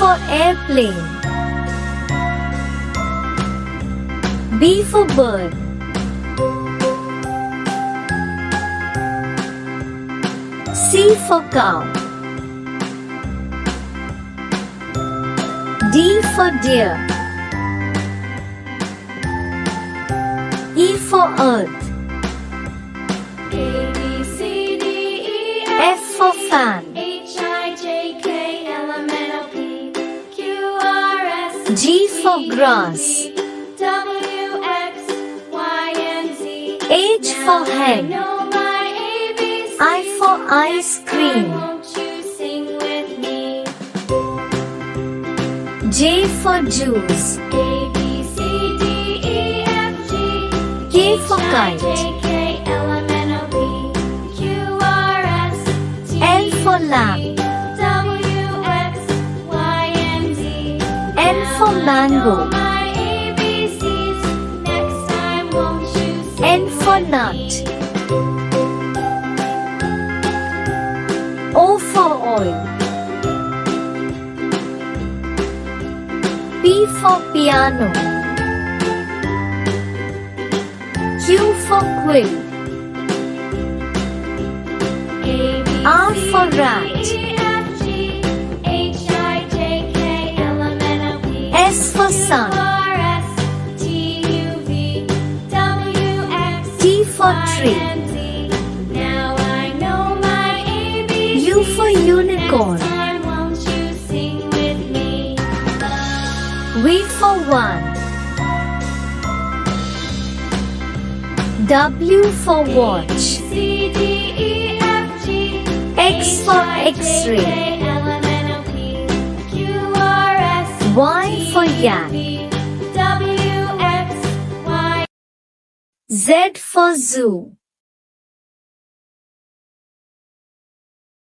for airplane. B for bird. C for cow. D for deer. E for earth. A, B, C, D, E, F for fan. H, I, J, K, L, M, N, O, P, Q, R, S, G for grass. W, X, Y, and Z. H for I hen. know my ABCs. I for ice cream. Won't you sing with me? J for juice. A, B, C, D, E, F, G. K for H, I, kite. J, K, L, M, N, O, P, Q, R, S, T, L for U, lamb. V, W, X, Y, and Z. N for mango. My ABCs. Next time, won't you sing N for with nut. me? O for oil. P for piano. Q for quill. A, B, R C, for D, rat. E, F, G, H, I, J, K, L, M, N, O, P, S for Q, sun. R, S, T, U, V, W, X, T for Y, tree. and Z. Now I know my ABCs. U for unicorn. Next time, won't you sing with me? V for one. W for watch. C, D, E, F, G, X for X-ray. K, L, M, N, O, P, Q, R, S, Y for yak. V, W, X, Y. Z for zoo.